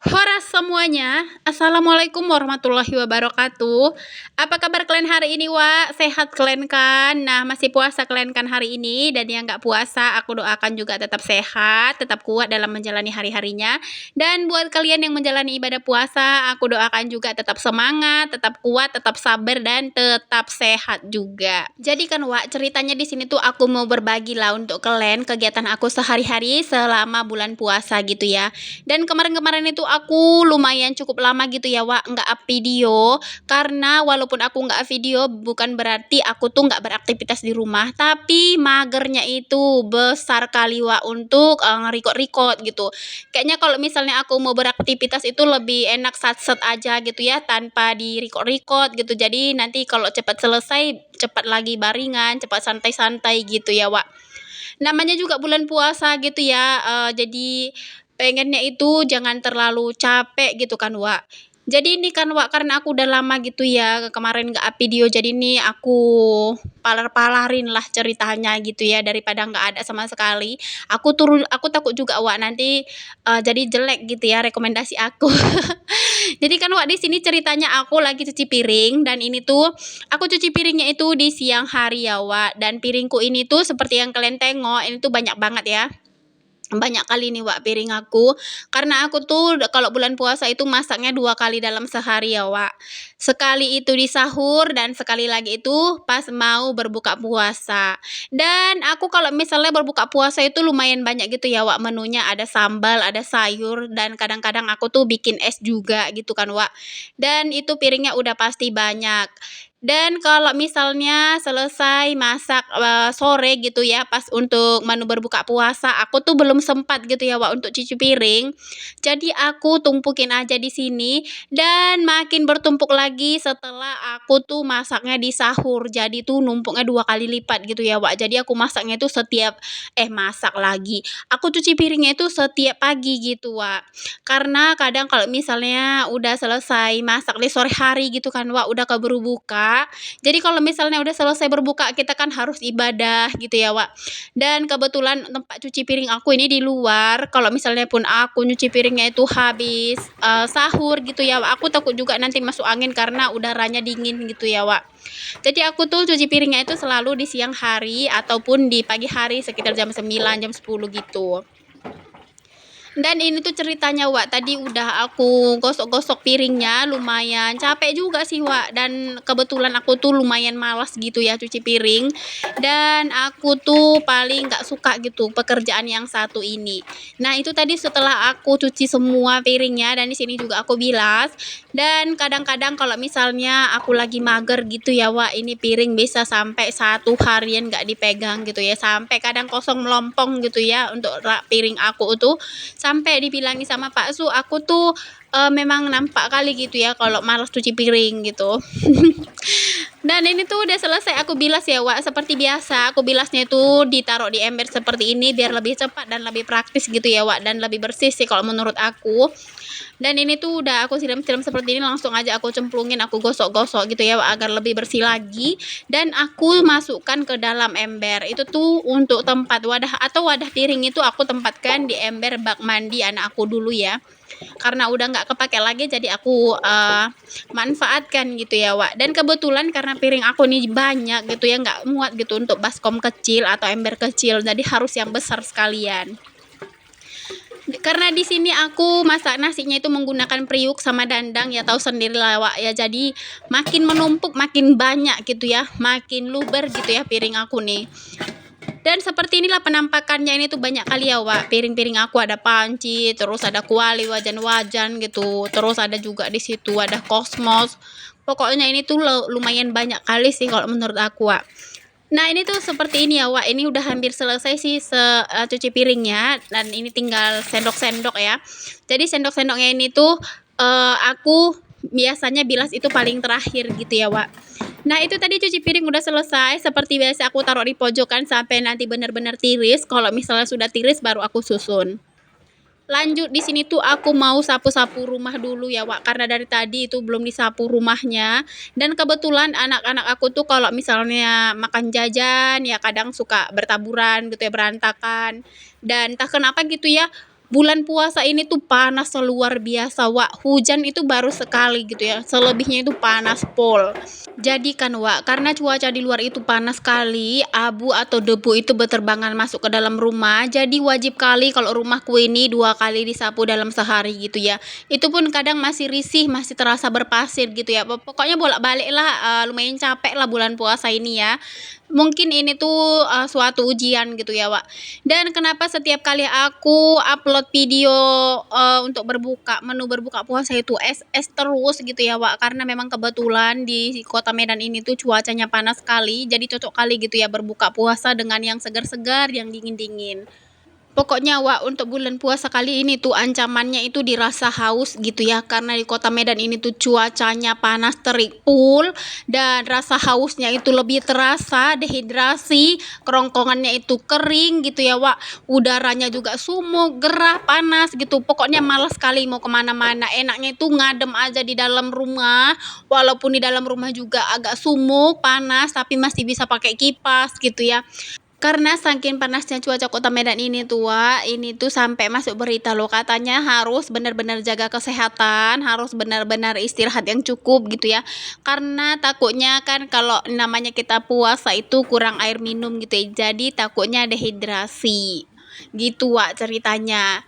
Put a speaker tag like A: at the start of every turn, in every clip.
A: Hora semuanya, Assalamualaikum warahmatullahi wabarakatuh. Apa kabar kalian hari ini, Wak? Sehat kalian kan? Nah, masih puasa kalian kan hari ini? Dan yang nggak puasa, aku doakan juga tetap sehat, tetap kuat dalam menjalani hari-harinya. Dan buat kalian yang menjalani ibadah puasa, aku doakan juga tetap semangat, tetap kuat, tetap sabar, dan tetap sehat juga. Jadi kan, Wak, ceritanya di sini tuh aku mau berbagi lah untuk kalian kegiatan aku sehari-hari selama bulan puasa gitu ya. Dan kemarin-kemarin itu aku lumayan cukup lama gitu ya, Wak, nggak up video. Karena walaupun aku nggak up video bukan berarti aku tuh nggak beraktivitas di rumah, tapi magernya itu besar kali, Wak, untuk nge-record gitu. Kayaknya kalau misalnya aku mau beraktivitas itu lebih enak sat-set aja gitu ya, tanpa di-record-record gitu. Jadi nanti kalau cepat selesai, cepat lagi baringan, cepat santai-santai gitu ya, Wak. Namanya juga bulan puasa gitu ya, jadi pengennya itu jangan terlalu capek gitu kan, Wak. Jadi ini kan, Wak, karena aku udah lama gitu ya kemarin nggak up video, jadi ini aku palar-palarin lah ceritanya gitu ya daripada nggak ada sama sekali. Aku takut juga, Wak, nanti, jadi jelek gitu ya rekomendasi aku. Jadi kan, Wak, di sini ceritanya aku lagi cuci piring dan ini tuh aku cuci piringnya itu di siang hari ya, Wak, dan piringku ini tuh seperti yang kalian tengok ini tuh banyak banget ya. Banyak kali nih, Wak, piring aku, karena aku tuh kalau bulan puasa itu masaknya 2 kali dalam sehari ya, Wak. Sekali itu di sahur dan sekali lagi itu pas mau berbuka puasa. Dan aku kalau misalnya berbuka puasa itu lumayan banyak gitu ya, Wak, menunya ada sambal, ada sayur, dan kadang-kadang aku tuh bikin es juga gitu kan, Wak. Dan itu piringnya udah pasti banyak. Dan kalau misalnya selesai masak, sore gitu ya, pas untuk menu berbuka puasa, aku tuh belum sempat gitu ya, Wak, untuk cuci piring. Jadi aku tumpukin aja di sini dan makin bertumpuk lagi setelah aku tuh masaknya di sahur. Jadi tuh numpuknya 2 kali lipat gitu ya, Wak. Jadi aku masaknya itu masak lagi, aku cuci piringnya itu setiap pagi gitu, Wak. Karena kadang kalau misalnya udah selesai masak di sore hari gitu kan, Wak, udah keburu buka. Jadi kalau misalnya udah selesai berbuka, kita kan harus ibadah gitu ya, Wak. Dan kebetulan tempat cuci piring aku ini di luar, kalau misalnya pun aku nyuci piringnya itu habis, sahur gitu ya, Wak, aku takut juga nanti masuk angin karena udaranya dingin gitu ya, Wak. Jadi aku tuh cuci piringnya itu selalu di siang hari ataupun di pagi hari sekitar jam 9, jam 10 gitu. Dan ini tuh ceritanya, Wak, tadi udah aku gosok-gosok piringnya, lumayan capek juga sih, Wak, dan kebetulan aku tuh lumayan malas gitu ya cuci piring, dan aku tuh paling nggak suka gitu pekerjaan yang satu ini. Nah, itu tadi setelah aku cuci semua piringnya dan di sini juga aku bilas, dan kadang-kadang kalau misalnya aku lagi mager gitu ya, Wak, ini piring bisa sampai 1 harian nggak dipegang gitu ya, sampai kadang kosong melompong gitu ya untuk rak piring aku tuh. Sampai dibilangin sama Pak Su, aku tuh, memang nampak kali gitu ya kalau malas cuci piring gitu. Dan ini tuh udah selesai aku bilas ya, Wak, seperti biasa aku bilasnya itu ditaruh di ember seperti ini biar lebih cepat dan lebih praktis gitu ya, Wak, dan lebih bersih sih kalau menurut aku. Dan ini tuh udah aku siram-siram seperti ini langsung aja aku cemplungin, aku gosok-gosok gitu ya, Wak, agar lebih bersih lagi dan aku masukkan ke dalam ember. Itu tuh untuk tempat wadah atau wadah piring itu aku tempatkan di ember bak mandi anak aku dulu ya. Karena udah nggak kepakai lagi jadi aku, manfaatkan gitu ya, Wak. Dan kebetulan karena piring aku nih banyak gitu ya, nggak muat gitu untuk baskom kecil atau ember kecil, jadi harus yang besar sekalian. Karena di sini aku masak nasinya itu menggunakan periuk sama dandang ya tahu sendiri lah, Wak, ya. Jadi makin menumpuk makin banyak gitu ya, makin luber gitu ya piring aku nih. Dan seperti inilah penampakannya ini tuh banyak kali ya, Wak, piring-piring aku ada panci, terus ada kuali, wajan-wajan gitu, terus ada juga di situ ada kosmos. Pokoknya ini tuh lumayan banyak kali sih kalau menurut aku, Wak. Nah, ini tuh seperti ini ya, Wak, ini udah hampir selesai sih cuci piringnya dan ini tinggal sendok-sendok ya. Jadi sendok-sendoknya ini tuh, aku biasanya bilas itu paling terakhir gitu ya, Wak. Nah, itu tadi cuci piring udah selesai, seperti biasa aku taruh di pojokan sampai nanti benar-benar tiris, kalau misalnya sudah tiris baru aku susun. Lanjut di sini tuh aku mau sapu-sapu rumah dulu ya, Wak, karena dari tadi itu belum disapu rumahnya. Dan kebetulan anak-anak aku tuh kalau misalnya makan jajan ya kadang suka bertaburan gitu ya, berantakan. Dan entah kenapa gitu ya, Bulan puasa ini tuh panas luar biasa, Wak. Hujan itu baru sekali gitu ya. Selebihnya itu panas pol. Jadi kan, Wak, karena cuaca di luar itu panas sekali, abu atau debu itu berterbangan masuk ke dalam rumah. Jadi wajib kali kalau rumahku ini 2 kali disapu dalam sehari gitu ya. Itu pun kadang masih risih, masih terasa berpasir gitu ya. Pokoknya bolak-balik lah, lumayan capek lah bulan puasa ini ya. Mungkin ini tuh suatu ujian gitu ya, Wak. Dan kenapa setiap kali aku upload video untuk menu berbuka puasa itu es terus gitu ya, Wak. Karena memang kebetulan di kota Medan ini tuh cuacanya panas sekali, jadi cocok kali gitu ya berbuka puasa dengan yang segar-segar, yang dingin-dingin. Pokoknya, Wak, untuk bulan puasa kali ini tuh ancamannya itu dirasa haus gitu ya, karena di kota Medan ini tuh cuacanya panas terik full dan rasa hausnya itu lebih terasa, dehidrasi, kerongkongannya itu kering gitu ya, Wak. Udaranya juga sumuk, gerah, panas gitu. Pokoknya malas sekali mau kemana-mana. Enaknya itu ngadem aja di dalam rumah, walaupun di dalam rumah juga agak sumuk, panas, tapi masih bisa pakai kipas gitu ya. Karena saking panasnya cuaca kota Medan ini tuh, Wak, ini tuh sampai masuk berita loh, katanya harus benar-benar jaga kesehatan, harus benar-benar istirahat yang cukup gitu ya. Karena takutnya kan kalau namanya kita puasa itu kurang air minum gitu ya. Jadi takutnya dehidrasi. Gitu, Wak, ceritanya.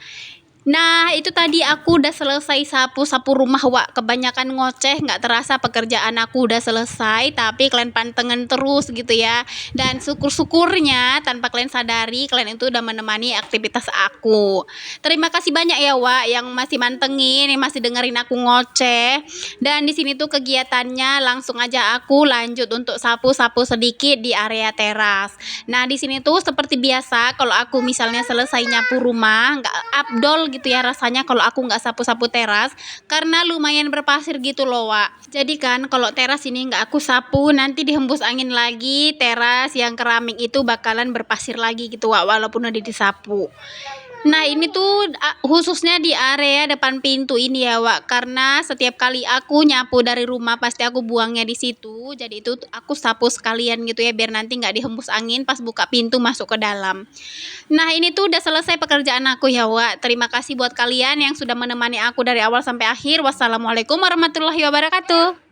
A: Nah, itu tadi aku udah selesai sapu-sapu rumah, Wak. Kebanyakan ngoceh, nggak terasa pekerjaan aku udah selesai, tapi kalian pantengin terus gitu ya. Dan syukur-syukurnya tanpa kalian sadari, kalian itu udah menemani aktivitas aku. Terima kasih banyak ya, Wak, yang masih mantengin, yang masih dengerin aku ngoceh. Dan di sini tuh kegiatannya langsung aja aku lanjut untuk sapu-sapu sedikit di area teras. Nah, di sini tuh seperti biasa, kalau aku misalnya selesai nyapu rumah, nggak afdol gitu ya rasanya kalau aku nggak sapu-sapu teras, karena lumayan berpasir gitu loh, Wak. Jadi kan kalau teras ini nggak aku sapu, nanti dihembus angin lagi, teras yang keramik itu bakalan berpasir lagi gitu, Wak, walaupun udah disapu. Nah, ini tuh khususnya di area depan pintu ini ya, Wak, karena setiap kali aku nyapu dari rumah pasti aku buangnya di situ. Jadi itu aku sapu sekalian gitu ya biar nanti nggak dihembus angin pas buka pintu masuk ke dalam. Nah, ini tuh udah selesai pekerjaan aku ya, Wak. Terima kasih buat kalian yang sudah menemani aku dari awal sampai akhir. Wassalamualaikum warahmatullahi wabarakatuh.